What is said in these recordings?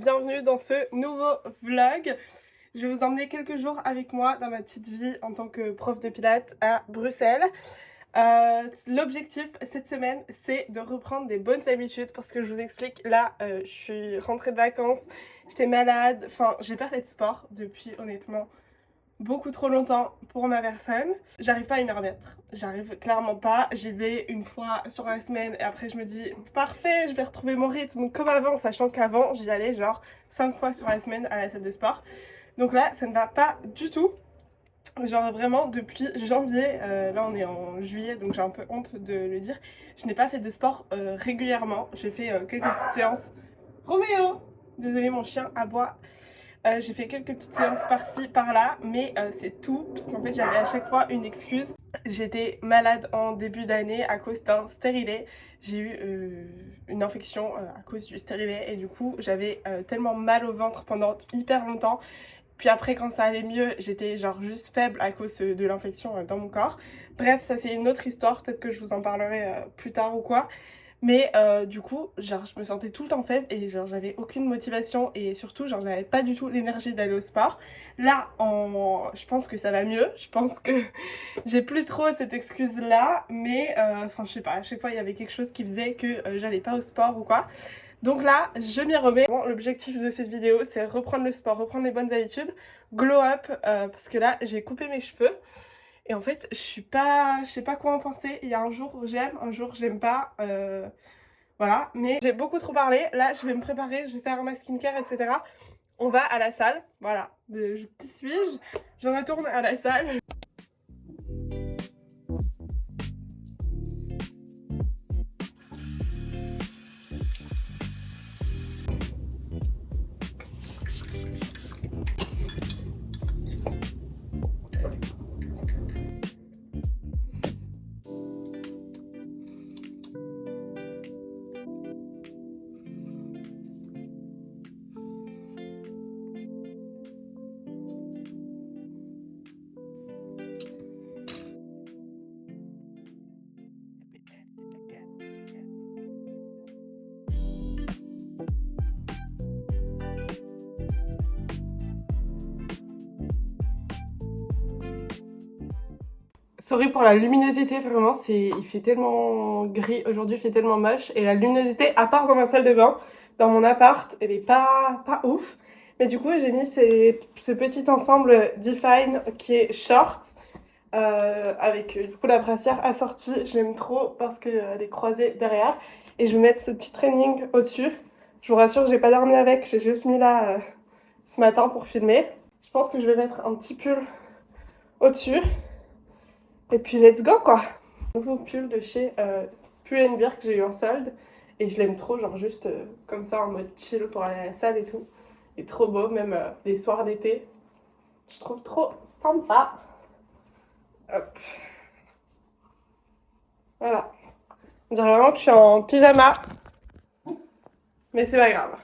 bienvenue dans ce nouveau vlog. Je vais vous emmener quelques jours avec moi dans ma petite vie en tant que prof de pilates à Bruxelles. L'objectif cette semaine, c'est de reprendre des bonnes habitudes parce que je vous explique, là je suis rentrée de vacances, j'étais malade, enfin j'ai pas fait de sport depuis honnêtement beaucoup trop longtemps pour ma personne. J'arrive pas à m'y remettre, j'arrive clairement pas. J'y vais une fois sur la semaine et après je me dis parfait, je vais retrouver mon rythme comme avant, sachant qu'avant j'y allais genre 5 fois sur la semaine à la salle de sport. Donc là ça ne va pas du tout. Genre vraiment depuis janvier, là on est en juillet donc j'ai un peu honte de le dire, je n'ai pas fait de sport régulièrement. J'ai fait quelques petites séances. Roméo! Désolée, mon chien aboie. J'ai fait quelques petites séances par-ci, par-là, mais c'est tout, parce qu'en fait j'avais à chaque fois une excuse. J'étais malade en début d'année à cause d'un stérilet. J'ai eu une infection à cause du stérilet et du coup j'avais tellement mal au ventre pendant hyper longtemps. Puis après quand ça allait mieux, j'étais genre juste faible à cause de l'infection dans mon corps. Bref, ça c'est une autre histoire, peut-être que je vous en parlerai plus tard ou quoi. Mais du coup, genre je me sentais tout le temps faible et genre j'avais aucune motivation et surtout genre j'avais pas du tout l'énergie d'aller au sport. Là, je pense que ça va mieux, je pense que j'ai plus trop cette excuse là, mais enfin je sais pas, à chaque fois il y avait quelque chose qui faisait que j'allais pas au sport ou quoi. Donc là, je m'y remets. Bon, l'objectif de cette vidéo, c'est reprendre le sport, reprendre les bonnes habitudes, glow up, parce que là, j'ai coupé mes cheveux. Et en fait, je sais pas quoi en penser. Il y a un jour j'aime, un jour j'aime pas. Voilà, mais j'ai beaucoup trop parlé. Là, je vais me préparer, je vais faire ma skincare, etc. On va à la salle. Voilà, qui suis-je? Je retourne à la salle. Sorry pour la luminosité, vraiment, il fait tellement gris aujourd'hui, il fait tellement moche. Et la luminosité, à part dans ma salle de bain, dans mon appart, elle est pas ouf. Mais du coup, j'ai mis ce petit ensemble Define qui est short, avec du coup la brassière assortie. J'aime trop parce qu'elle est croisée derrière. Et je vais mettre ce petit training au-dessus. Je vous rassure, j'ai pas dormi avec, j'ai juste mis là ce matin pour filmer. Je pense que je vais mettre un petit pull au-dessus. Et puis let's go quoi. Nouveau pull de chez Pull&Bear que j'ai eu en solde. Et je l'aime trop, genre juste comme ça en mode chill pour aller à la salle et tout. Il est trop beau, même les soirs d'été. Je trouve trop sympa. Hop. Voilà. On dirait vraiment que je suis en pyjama. Mais c'est pas grave.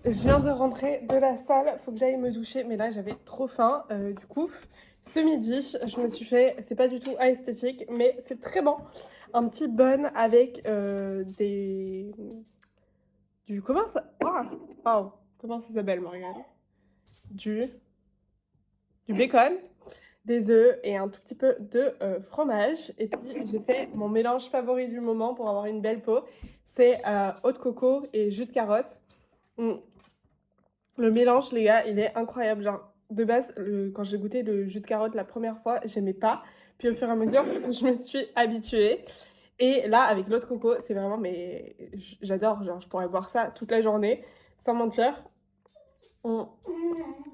Je viens de rentrer de la salle, faut que j'aille me doucher, mais là j'avais trop faim. Du coup, ce midi, je me suis fait, c'est pas du tout esthétique, mais c'est très bon. Un petit bun avec comment ça... Wow. Comment ça s'appelle, Morgane? Du bacon, des œufs et un tout petit peu de fromage. Et puis j'ai fait mon mélange favori du moment pour avoir une belle peau. C'est eau de coco et jus de carotte. Le mélange, les gars, il est incroyable. Genre, de base, quand j'ai goûté le jus de carotte la première fois, j'aimais pas. Puis au fur et à mesure, je me suis habituée. Et là, avec l'autre coco, c'est vraiment, mais j'adore, genre je pourrais boire ça toute la journée, sans mentir. Du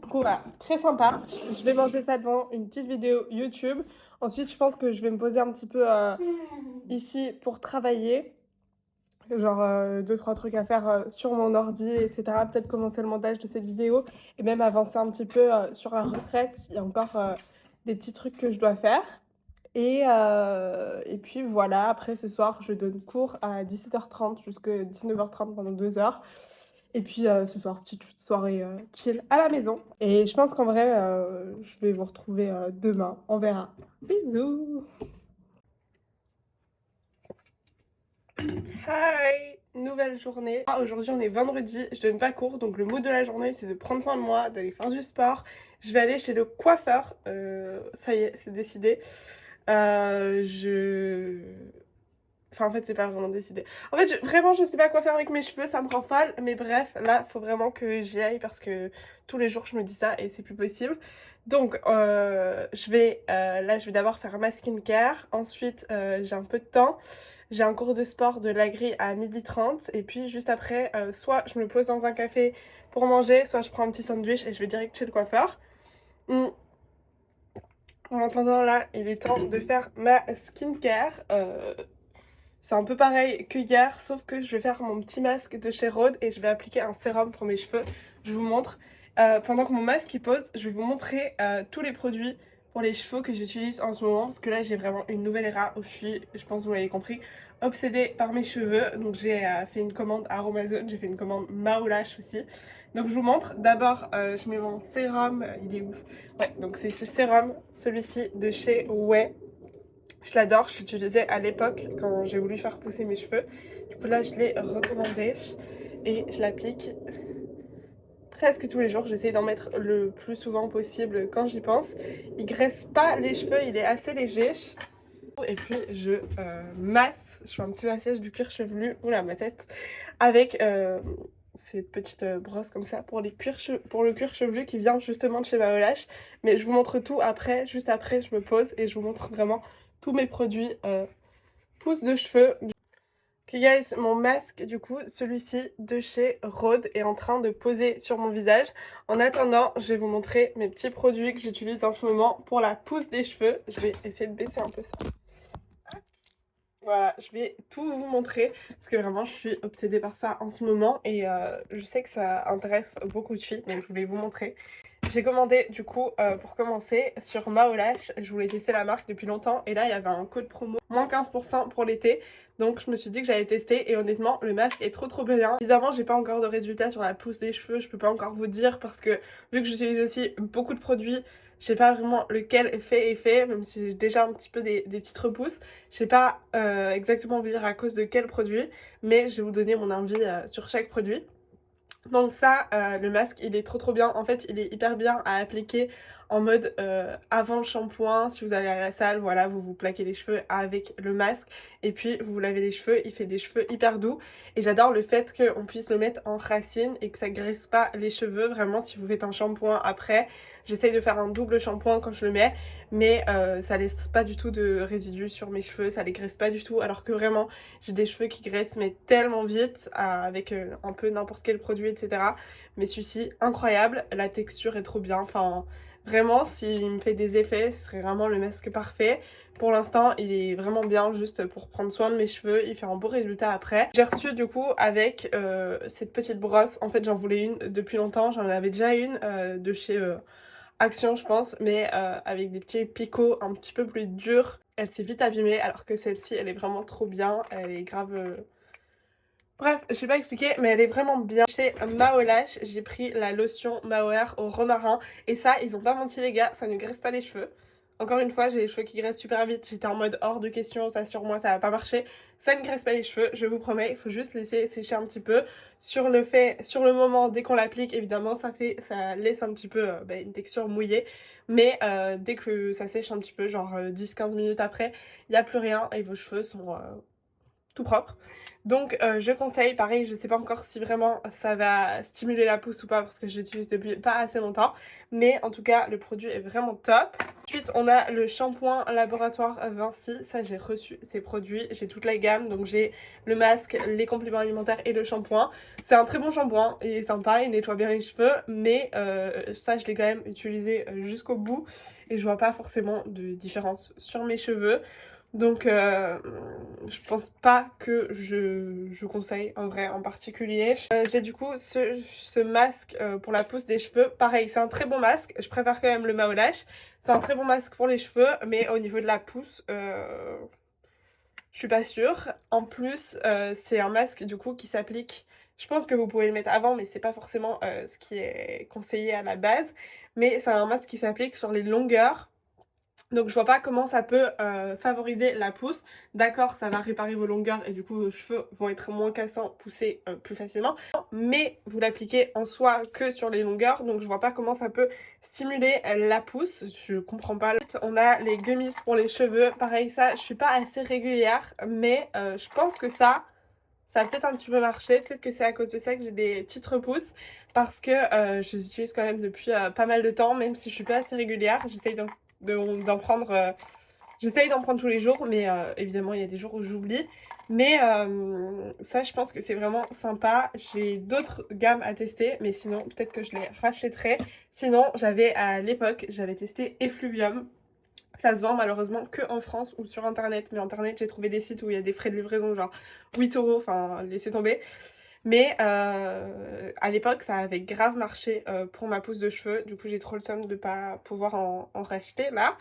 coup, voilà, très sympa. Je vais manger ça devant une petite vidéo YouTube. Ensuite, je pense que je vais me poser un petit peu ici pour travailler. Genre deux, trois trucs à faire sur mon ordi, etc. Peut-être commencer le montage de cette vidéo et même avancer un petit peu sur la retraite. Il y a encore des petits trucs que je dois faire. Et puis voilà, après ce soir, je donne cours à 17h30 jusqu'à 19h30 pendant 2 heures. Et puis ce soir, petite soirée chill à la maison. Et je pense qu'en vrai, je vais vous retrouver demain. On verra. Bisous! Hi! Nouvelle journée. Aujourd'hui, on est vendredi. Je donne pas cours, donc le mood de la journée, c'est de prendre soin de moi, d'aller faire du sport. Je vais aller chez le coiffeur. Ça y est, c'est décidé. Je... Enfin, en fait, c'est pas vraiment décidé. En fait, vraiment, je sais pas quoi faire avec mes cheveux, ça me rend folle. Mais bref, là, faut vraiment que j'y aille parce que tous les jours, je me dis ça et c'est plus possible. Donc, là, je vais d'abord faire ma skincare. Ensuite, j'ai un peu de temps. J'ai un cours de sport de l'agri à 12h30. Et puis, juste après, soit je me pose dans un café pour manger, soit je prends un petit sandwich et je vais direct chez le coiffeur. Hmm. En attendant, là, il est temps de faire ma skincare. C'est un peu pareil que hier, sauf que je vais faire mon petit masque de chez Rhode et je vais appliquer un sérum pour mes cheveux. Je vous montre. Pendant que mon masque il pose, je vais vous montrer tous les produits pour les cheveux que j'utilise en ce moment. Parce que là, j'ai vraiment une nouvelle era où je pense que vous l'avez compris, obsédée par mes cheveux. Donc j'ai fait une commande à Amazon, j'ai fait une commande Maolash aussi. Donc je vous montre. D'abord, je mets mon sérum, il est ouf. Ouais, donc c'est ce sérum, celui-ci de chez Way. Je l'adore, je l'utilisais à l'époque quand j'ai voulu faire pousser mes cheveux. Du coup là je l'ai recommandé et je l'applique presque tous les jours. J'essaie d'en mettre le plus souvent possible quand j'y pense. Il graisse pas les cheveux, il est assez léger. Et puis je je fais un petit massage du cuir chevelu, oula ma tête, avec cette petite brosse comme ça pour, pour le cuir chevelu qui vient justement de chez Maolash. Mais je vous montre tout après, juste après je me pose et je vous montre vraiment tous mes produits pousse de cheveux. Ok guys, mon masque du coup, celui-ci de chez Rhode est en train de poser sur mon visage. En attendant, je vais vous montrer mes petits produits que j'utilise en ce moment pour la pousse des cheveux. Je vais essayer de baisser un peu ça. Voilà, je vais tout vous montrer parce que vraiment je suis obsédée par ça en ce moment et je sais que ça intéresse beaucoup de filles, donc je voulais vous montrer. J'ai commandé du coup pour commencer sur Maolash, je voulais tester la marque depuis longtemps et là il y avait un code promo moins 15% pour l'été, donc je me suis dit que j'allais tester et honnêtement le masque est trop bien. Évidemment j'ai pas encore de résultats sur la pousse des cheveux, je peux pas encore vous dire parce que vu que j'utilise aussi beaucoup de produits, je sais pas vraiment lequel est fait, même si j'ai déjà un petit peu des petites repousses. Je sais pas exactement vous dire à cause de quel produit, mais je vais vous donner mon avis sur chaque produit. Donc ça, le masque, il est trop bien. En fait, il est hyper bien à appliquer en mode avant le shampoing. Si vous allez à la salle, voilà, vous vous plaquez les cheveux avec le masque. Et puis, vous vous lavez les cheveux. Il fait des cheveux hyper doux. Et j'adore le fait qu'on puisse le mettre en racine et que ça graisse pas les cheveux. Vraiment, si vous faites un shampoing après, j'essaye de faire un double shampoing quand je le mets. Mais ça laisse pas du tout de résidus sur mes cheveux. Ça les graisse pas du tout. Alors que vraiment, j'ai des cheveux qui graissent mais tellement vite avec un peu n'importe quel produit, etc. Mais celui-ci, incroyable. La texture est trop bien. Enfin, vraiment, s'il me fait des effets, ce serait vraiment le masque parfait. Pour l'instant, il est vraiment bien juste pour prendre soin de mes cheveux. Il fait un beau résultat après. J'ai reçu du coup avec cette petite brosse. En fait, j'en voulais une depuis longtemps. J'en avais déjà une de chez Action, je pense. Mais avec des petits picots un petit peu plus durs. Elle s'est vite abîmée alors que celle-ci, elle est vraiment trop bien. Elle est grave... Bref, je sais pas expliquer, mais elle est vraiment bien. Chez Maolash, j'ai pris la lotion Maoer au romarin. Et ça, ils ont pas menti les gars, ça ne graisse pas les cheveux. Encore une fois, j'ai les cheveux qui graissent super vite. J'étais en mode hors de question, ça sur moi, ça va pas marcher. Ça ne graisse pas les cheveux, je vous promets. Il faut juste laisser sécher un petit peu. Sur le moment, dès qu'on l'applique, évidemment, ça laisse un petit peu une texture mouillée. Mais dès que ça sèche un petit peu, genre 10-15 minutes après, il n'y a plus rien et vos cheveux sont tout propre. Donc je conseille, pareil, je sais pas encore si vraiment ça va stimuler la pousse ou pas parce que je l'utilise depuis pas assez longtemps, mais en tout cas le produit est vraiment top. Ensuite on a le shampoing Laboratoire Vinci, ça j'ai reçu ces produits, j'ai toute la gamme, donc j'ai le masque, les compléments alimentaires et le shampoing. C'est un très bon shampoing, il est sympa, il nettoie bien les cheveux, mais ça je l'ai quand même utilisé jusqu'au bout et je vois pas forcément de différence sur mes cheveux. Donc je pense pas que je conseille en vrai en particulier. J'ai du coup ce masque pour la pousse des cheveux. Pareil, c'est un très bon masque. Je préfère quand même le Maolash. C'est un très bon masque pour les cheveux, mais au niveau de la pousse, je suis pas sûre. En plus, c'est un masque du coup qui s'applique. Je pense que vous pouvez le mettre avant, mais c'est pas forcément ce qui est conseillé à la base. Mais c'est un masque qui s'applique sur les longueurs. Donc je vois pas comment ça peut favoriser la pousse. D'accord, ça va réparer vos longueurs et du coup vos cheveux vont être moins cassants, pousser plus facilement. Mais vous l'appliquez en soi que sur les longueurs, donc je vois pas comment ça peut stimuler la pousse. Je comprends pas. On a les gummies pour les cheveux. Pareil, ça, je suis pas assez régulière, mais je pense que ça a peut-être un petit peu marché. Peut-être que c'est à cause de ça que j'ai des petites repousses. Parce que je les utilise quand même depuis pas mal de temps, même si je suis pas assez régulière. J'essaye d'en prendre, j'essaye d'en prendre tous les jours, mais évidemment il y a des jours où j'oublie. Mais ça je pense que c'est vraiment sympa. J'ai d'autres gammes à tester, mais sinon peut-être que je les rachèterai. Sinon j'avais à l'époque, j'avais testé Effluvium. Ça se vend malheureusement que en France ou sur internet, mais internet j'ai trouvé des sites où il y a des frais de livraison genre 8 euros, enfin laissez tomber. Mais à l'époque, ça avait grave marché pour ma pousse de cheveux. Du coup, j'ai trop le seum de pas pouvoir en racheter là.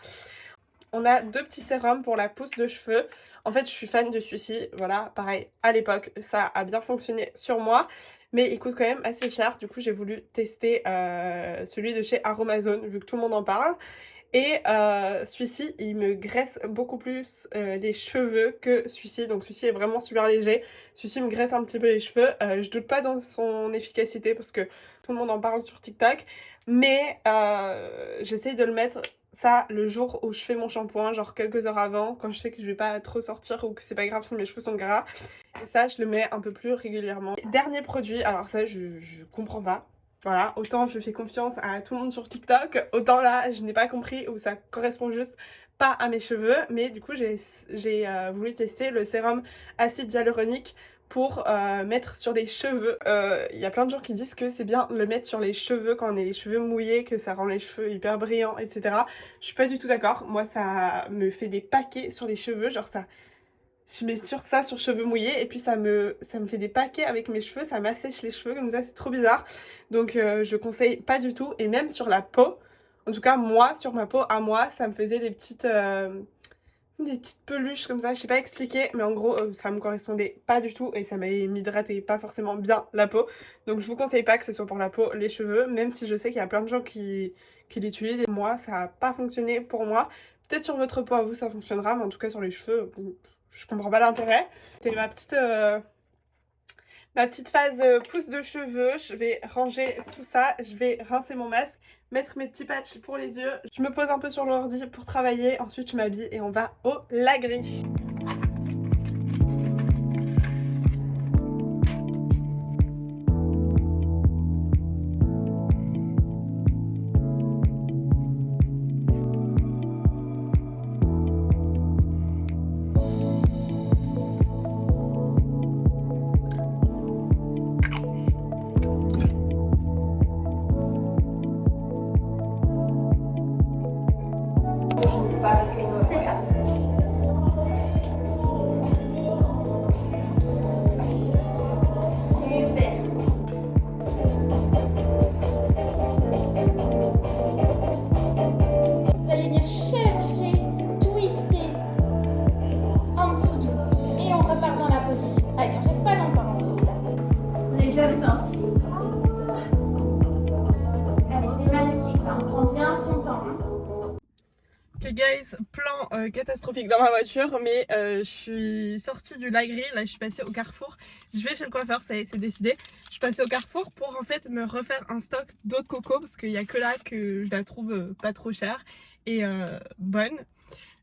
On a deux petits sérums pour la pousse de cheveux. En fait, je suis fan de celui-ci. Voilà, pareil, à l'époque, ça a bien fonctionné sur moi. Mais il coûte quand même assez cher. Du coup, j'ai voulu tester celui de chez Aromazone, vu que tout le monde en parle. Et celui-ci, il me graisse beaucoup plus les cheveux que celui-ci. Donc celui-ci est vraiment super léger. Celui-ci me graisse un petit peu les cheveux. Je doute pas dans son efficacité parce que tout le monde en parle sur TikTok. Mais j'essaye de le mettre ça le jour où je fais mon shampoing, genre quelques heures avant, quand je sais que je vais pas trop sortir ou que c'est pas grave si mes cheveux sont gras. Et ça, je le mets un peu plus régulièrement. Dernier produit, alors ça, je comprends pas. Voilà, autant je fais confiance à tout le monde sur TikTok, autant là je n'ai pas compris ou ça correspond juste pas à mes cheveux. Mais du coup j'ai voulu tester le sérum acide hyaluronique pour mettre sur les cheveux. Il y a plein de gens qui disent que c'est bien de le mettre sur les cheveux quand on a les cheveux mouillés, que ça rend les cheveux hyper brillants, etc. Je suis pas du tout d'accord. Moi ça me fait des paquets sur les cheveux, genre ça... Je mets sur ça sur cheveux mouillés et puis ça me fait des paquets avec mes cheveux, ça m'assèche les cheveux comme ça, c'est trop bizarre. Donc je conseille pas du tout et même sur la peau, en tout cas moi, sur ma peau, à moi, ça me faisait des petites peluches comme ça, je sais pas expliquer, mais en gros ça me correspondait pas du tout et ça m'hydratait pas forcément bien la peau. Donc je vous conseille pas que ce soit pour la peau, les cheveux, même si je sais qu'il y a plein de gens qui l'utilisent et moi ça a pas fonctionné pour moi. Peut-être sur votre peau à vous ça fonctionnera, mais en tout cas sur les cheveux, bon, je comprends pas l'intérêt. C'était ma petite phase pousse de cheveux. Je vais ranger tout ça, je vais rincer mon masque, mettre mes petits patchs pour les yeux. Je me pose un peu sur l'ordi pour travailler, ensuite je m'habille et on va au lagré. C'est ça. Super. Vous allez venir chercher, twister en dessous de vous. Et on repart dans la position. Allez, on reste pas longtemps en dessous. Vous avez déjà ressenti? Allez, c'est magnifique, ça. On prend bien son temps. Ok guys, plan catastrophique dans ma voiture, mais je suis sortie du lagré, là je suis passée au Carrefour. Je vais chez le coiffeur, ça y est, c'est décidé. Je suis passée au Carrefour pour en fait me refaire un stock d'eau de coco parce qu'il n'y a que là que je la trouve pas trop chère et bonne.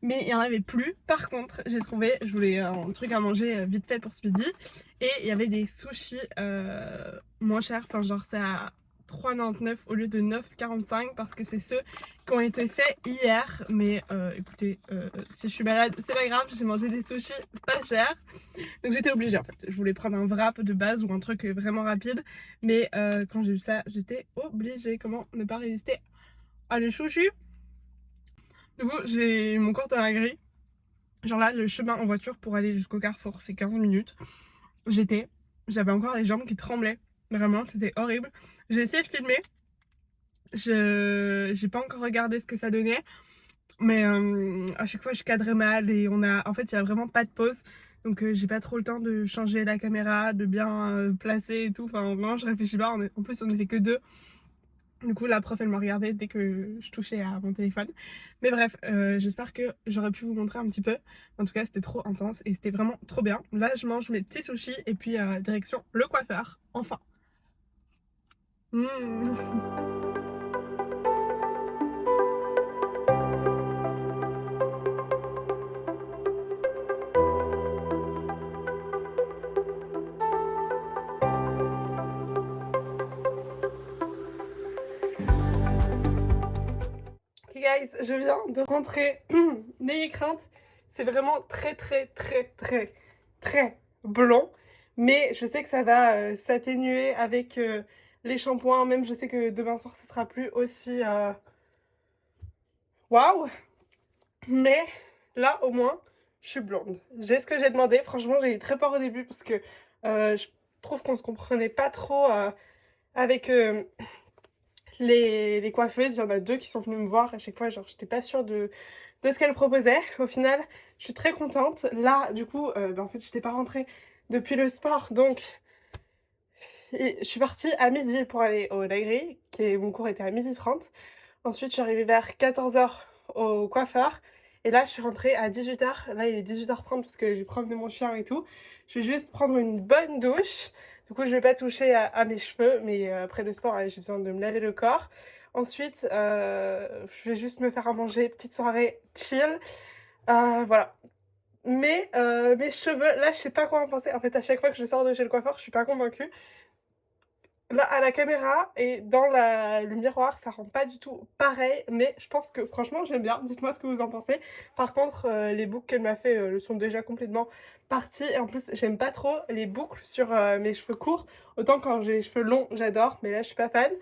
mais il n'y en avait plus. Par contre, j'ai trouvé, je voulais un truc à manger vite fait pour ce midi, et il y avait des sushis moins chers, enfin genre c'est à 3,99 au lieu de 9,45 parce que c'est ceux qui ont été faits hier. Mais écoutez, si je suis malade, c'est pas grave, j'ai mangé des sushis pas chers. Donc j'étais obligée en fait. Je voulais prendre un wrap de base ou un truc vraiment rapide. Mais quand j'ai vu ça, j'étais obligée. Comment ne pas résister à les sushis? Du coup, j'ai mon corps dans la grille. Genre là, le chemin en voiture pour aller jusqu'au Carrefour, c'est 15 minutes. J'avais encore les jambes qui tremblaient. Vraiment, c'était horrible. J'ai essayé de filmer. J'ai pas encore regardé ce que ça donnait. Mais à chaque fois, je cadrais mal et en fait, il y a vraiment pas de pause. Donc j'ai pas trop le temps de changer la caméra, de bien placer et tout. Enfin, vraiment, je réfléchis pas. En plus, on était que deux. Du coup, la prof, elle m'a regardé dès que je touchais à mon téléphone. Mais bref, j'espère que j'aurais pu vous montrer un petit peu. En tout cas, c'était trop intense et c'était vraiment trop bien. Là, je mange mes petits sushis et puis direction le coiffeur. Enfin. Ok guys, je viens de rentrer. N'ayez crainte, c'est vraiment très blond. Mais je sais que ça va s'atténuer avec les shampoings. Même je sais que demain soir ce sera plus aussi waouh. Mais là au moins je suis blonde. J'ai ce que j'ai demandé. Franchement j'ai eu très peur au début parce que je trouve qu'on se comprenait pas trop avec les coiffeuses. Il y en a deux qui sont venues me voir à chaque fois, genre j'étais pas sûre de ce qu'elles proposaient. Au final je suis très contente. Là du coup en fait j'étais pas rentrée depuis le sport, donc je suis partie à midi pour aller au Lagree, mon cours était à 12h30. Ensuite je suis arrivée vers 14h au coiffeur et là je suis rentrée à 18h. Là il est 18h30 parce que j'ai promené mon chien et tout. Je vais juste prendre une bonne douche. Du coup, je vais pas toucher à mes cheveux, mais après le sport, j'ai besoin de me laver le corps. Ensuite, je vais juste me faire à manger, petite soirée chill. Voilà. Mais mes cheveux, là, je sais pas quoi en penser. En fait, à chaque fois que je sors de chez le coiffeur, je suis pas convaincue. Là, à la caméra et dans le miroir, ça rend pas du tout pareil, mais je pense que franchement, j'aime bien. Dites-moi ce que vous en pensez. Par contre, les boucles qu'elle m'a fait sont déjà complètement parties. Et en plus, j'aime pas trop les boucles sur mes cheveux courts. Autant quand j'ai les cheveux longs, j'adore, mais là, je suis pas fan.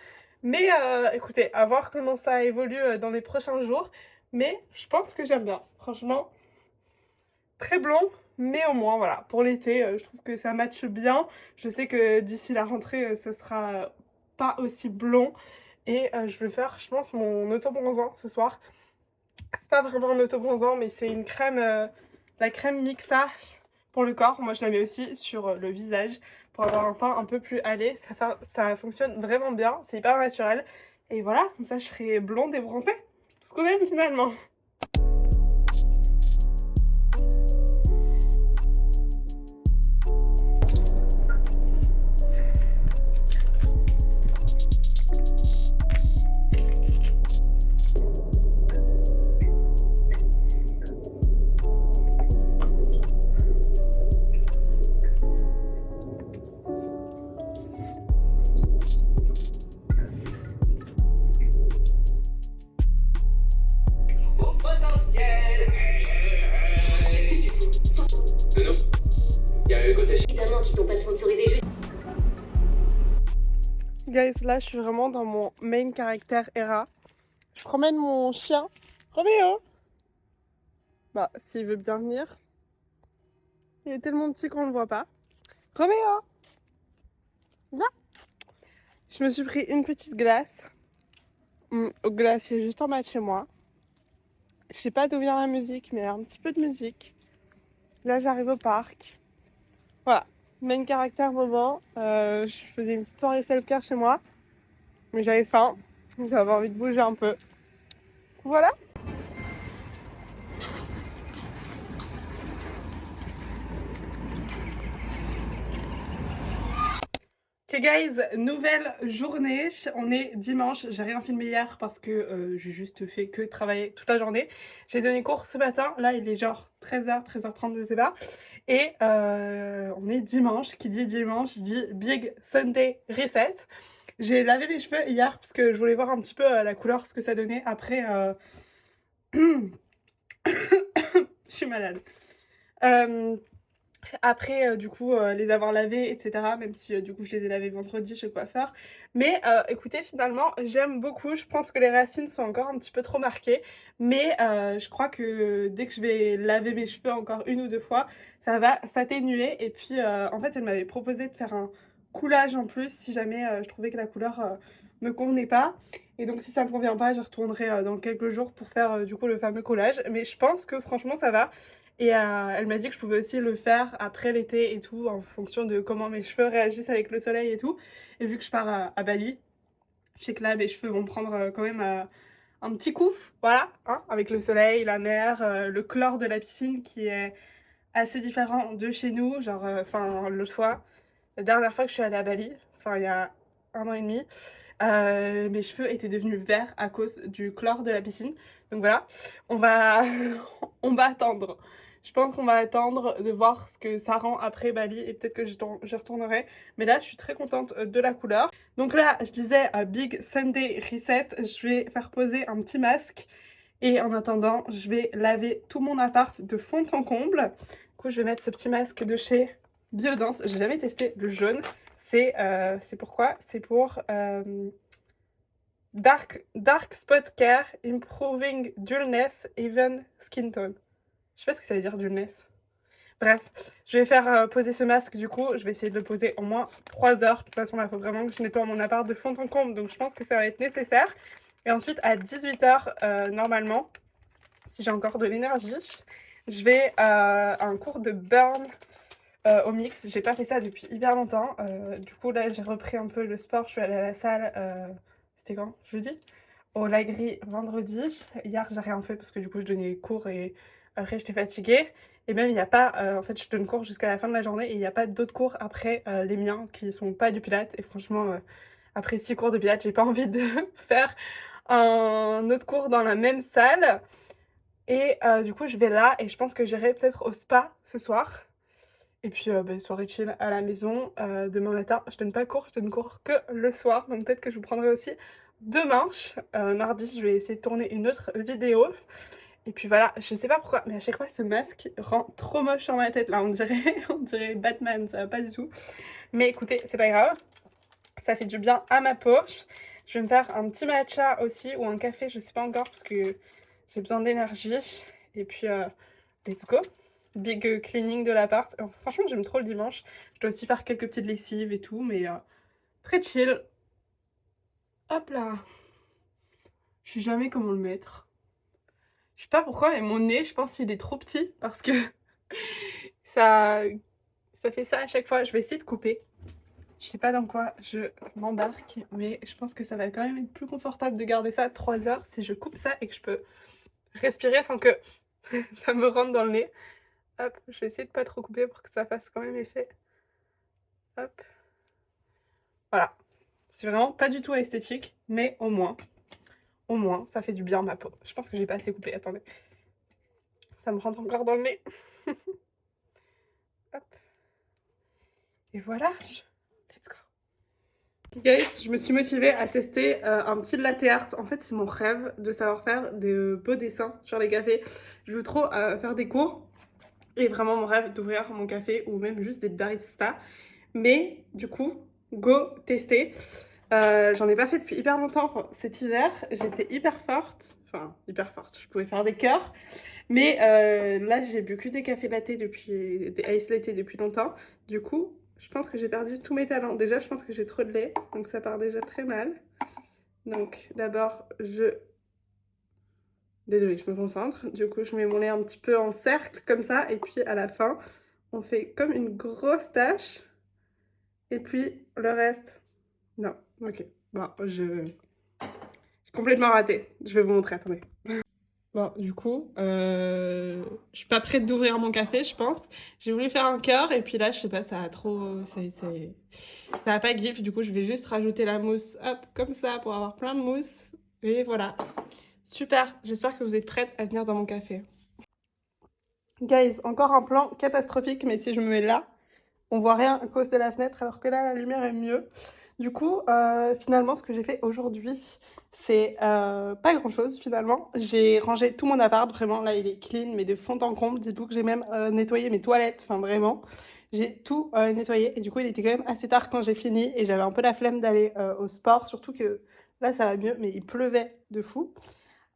Mais écoutez, à voir comment ça évolue dans les prochains jours. Mais je pense que j'aime bien. Franchement, très blond. Mais au moins, voilà, pour l'été, je trouve que ça matche bien. Je sais que d'ici la rentrée, ça sera pas aussi blond. Et je vais faire, je pense, mon auto-bronzant ce soir. C'est pas vraiment un auto-bronzant, mais c'est une crème, la crème mixage pour le corps. Moi, je la mets aussi sur le visage pour avoir un teint un peu plus hâlé. Ça fonctionne vraiment bien, c'est hyper naturel. Et voilà, comme ça, je serai blonde et bronzée. Tout ce qu'on aime finalement. Guys, là je suis vraiment dans mon main caractère Hera. Je promène mon chien. Roméo! Bah, s'il veut bien venir. Il est tellement petit qu'on ne le voit pas. Roméo! Viens! Je me suis pris une petite glace. Au glacier juste en bas de chez moi. Je sais pas d'où vient la musique, mais un petit peu de musique. Là j'arrive au parc. Voilà. Main caractère moment. Je faisais une petite soirée self-care chez moi. Mais j'avais faim. J'avais envie de bouger un peu. Voilà. Ok Ok guys, nouvelle journée, on est dimanche, j'ai rien filmé hier parce que j'ai juste fait que travailler toute la journée. J'ai donné cours ce matin, là il est genre 13h, 13h30 je sais pas. Et on est dimanche, qui dit dimanche dit Big Sunday Reset. J'ai lavé mes cheveux hier parce que je voulais voir un petit peu la couleur, ce que ça donnait après... Je suis malade. Après, du coup, les avoir lavés, etc. Même si, du coup, je les ai lavés vendredi chez le coiffeur. Mais écoutez, finalement, j'aime beaucoup. Je pense que les racines sont encore un petit peu trop marquées. Mais je crois que dès que je vais laver mes cheveux encore une ou deux fois, ça va s'atténuer. Et puis, en fait, elle m'avait proposé de faire un coulage en plus si jamais je trouvais que la couleur me convenait pas. Et donc, si ça me convient pas, je retournerai dans quelques jours pour faire du coup le fameux collage. Mais je pense que franchement, ça va. Et elle m'a dit que je pouvais aussi le faire après l'été et tout, en fonction de comment mes cheveux réagissent avec le soleil et tout. Et vu que je pars à Bali, je sais que là, mes cheveux vont prendre quand même un petit coup, voilà, hein, avec le soleil, la mer, le chlore de la piscine qui est assez différent de chez nous. Genre, enfin, l'autre fois, la dernière fois que je suis allée à Bali, enfin, il y a 1 an et demi, mes cheveux étaient devenus verts à cause du chlore de la piscine. Donc voilà, on va, on va attendre. Je pense qu'on va attendre de voir ce que ça rend après Bali et peut-être que j'y retournerai. Mais là, je suis très contente de la couleur. Donc là, je disais Big Sunday Reset. Je vais faire poser un petit masque. Et en attendant, je vais laver tout mon appart de fond en comble. Du coup, je vais mettre ce petit masque de chez Biodance. J'ai jamais testé le jaune. C'est pourquoi? C'est pour dark Spot Care, Improving Dullness, Even Skin Tone. Je sais pas ce que ça veut dire dullness. Bref, je vais faire poser ce masque du coup. Je vais essayer de le poser au moins 3 heures. De toute façon, là, il faut vraiment que je nettoie mon appart de fond en comble. Donc, je pense que ça va être nécessaire. Et ensuite, à 18h, normalement, si j'ai encore de l'énergie, je vais à un cours de burn au mix. J'ai pas fait ça depuis hyper longtemps. Du coup, là, j'ai repris un peu le sport. Je suis allée à la salle. C'était quand? Jeudi? Au Lagri vendredi. Hier, j'ai rien fait parce que du coup, je donnais cours et après, j'étais fatiguée. Et même, il n'y a pas. En fait, je donne cours jusqu'à la fin de la journée et il n'y a pas d'autres cours après les miens qui sont pas du Pilates. Et franchement, après 6 cours de Pilates, j'ai pas envie de faire un autre cours dans la même salle. Et du coup, je vais là et je pense que j'irai peut-être au spa ce soir. Et puis, soirée chill à la maison. Demain matin, je donne pas cours, je donne cours que le soir. Donc peut-être que je vous prendrai aussi demain. Mardi, je vais essayer de tourner une autre vidéo. Et puis voilà, je sais pas pourquoi, mais à chaque fois, ce masque rend trop moche sur ma tête. Là, on dirait, on dirait Batman, ça va pas du tout. Mais écoutez, c'est pas grave. Ça fait du bien à ma peau. Je vais me faire un petit matcha aussi ou un café, je sais pas encore parce que j'ai besoin d'énergie. Et puis, let's go. Big cleaning de l'appart. Franchement, j'aime trop le dimanche. Je dois aussi faire quelques petites lessives et tout, mais très chill. Hop là. Je sais jamais comment le mettre. Je sais pas pourquoi, mais mon nez, je pense qu'il est trop petit parce que ça, ça fait ça à chaque fois. Je vais essayer de couper. Je sais pas dans quoi je m'embarque, mais je pense que ça va quand même être plus confortable de garder ça 3 heures si je coupe ça et que je peux respirer sans que ça me rentre dans le nez. Hop, je vais essayer de pas trop couper pour que ça fasse quand même effet. Hop. Voilà. C'est vraiment pas du tout esthétique, mais au moins, ça fait du bien à ma peau. Je pense que j'ai pas assez coupé, attendez. Ça me rentre encore dans le nez. Hop. Et voilà. Let's go. Guys, je me suis motivée à tester un petit latte art. En fait, c'est mon rêve de savoir faire des beaux dessins sur les cafés. Je veux trop faire des cours. Et vraiment mon rêve d'ouvrir mon café ou même juste d'être barista. Mais du coup, go tester. J'en ai pas fait depuis hyper longtemps cet hiver. J'étais hyper forte. Enfin, hyper forte. Je pouvais faire des cœurs. Mais là, j'ai bu que des cafés latte depuis... des ice latte depuis longtemps. Du coup, je pense que j'ai perdu tous mes talents. Déjà, je pense que j'ai trop de lait. Donc ça part déjà très mal. Donc d'abord, désolée, je me concentre. Du coup, je mets mon lait un petit peu en cercle comme ça. Et puis à la fin, on fait comme une grosse tache. Et puis le reste... Non, ok. Bon, j'ai complètement raté. Je vais vous montrer, attendez. Bon, du coup, je suis pas prête d'ouvrir mon café, je pense. J'ai voulu faire un cœur et puis là, je sais pas, ça a trop, ça a pas gif. Du coup, je vais juste rajouter la mousse, hop, comme ça, pour avoir plein de mousse. Et voilà. Super. J'espère que vous êtes prêtes à venir dans mon café. Guys, encore un plan catastrophique, mais si je me mets là, on voit rien à cause de la fenêtre, alors que là, la lumière est mieux. Du coup, finalement, ce que j'ai fait aujourd'hui, c'est pas grand-chose, finalement. J'ai rangé tout mon appart, vraiment, là, il est clean, mais de fond en comble. Dites-vous que j'ai même nettoyé mes toilettes, enfin, vraiment. J'ai tout nettoyé, et du coup, il était quand même assez tard quand j'ai fini, et j'avais un peu la flemme d'aller au sport, surtout que là, ça va mieux, mais il pleuvait de fou.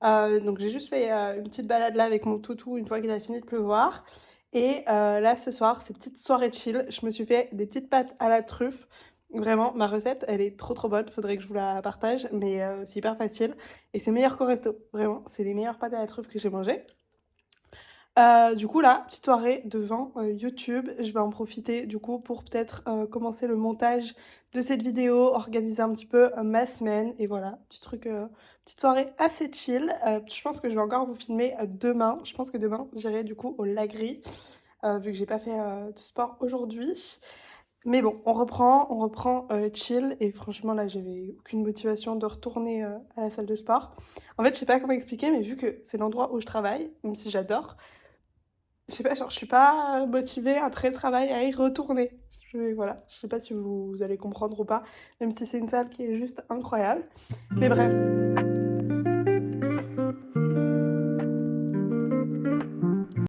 Donc j'ai juste fait une petite balade là avec mon toutou une fois qu'il a fini de pleuvoir. Et là ce soir, c'est petite soirée chill, je me suis fait des petites pâtes à la truffe. Vraiment, ma recette, elle est trop trop bonne, faudrait que je vous la partage, mais c'est hyper facile. Et c'est meilleur qu'au resto, vraiment, c'est les meilleures pâtes à la truffe que j'ai mangées. Du coup là, petite soirée devant YouTube, je vais en profiter du coup pour peut-être commencer le montage de cette vidéo, organiser un petit peu ma semaine et voilà, petit truc, petite soirée assez chill. Je pense que je vais encore vous filmer demain, je pense que demain j'irai du coup au Lagris vu que j'ai pas fait de sport aujourd'hui. Mais bon, on reprend chill et franchement là j'avais aucune motivation de retourner à la salle de sport. En fait je sais pas comment expliquer mais vu que c'est l'endroit où je travaille, même si j'adore, je sais pas, genre, je suis pas motivée après le travail à y retourner. Voilà, je sais pas si vous allez comprendre ou pas, même si c'est une salle qui est juste incroyable. Mais bref.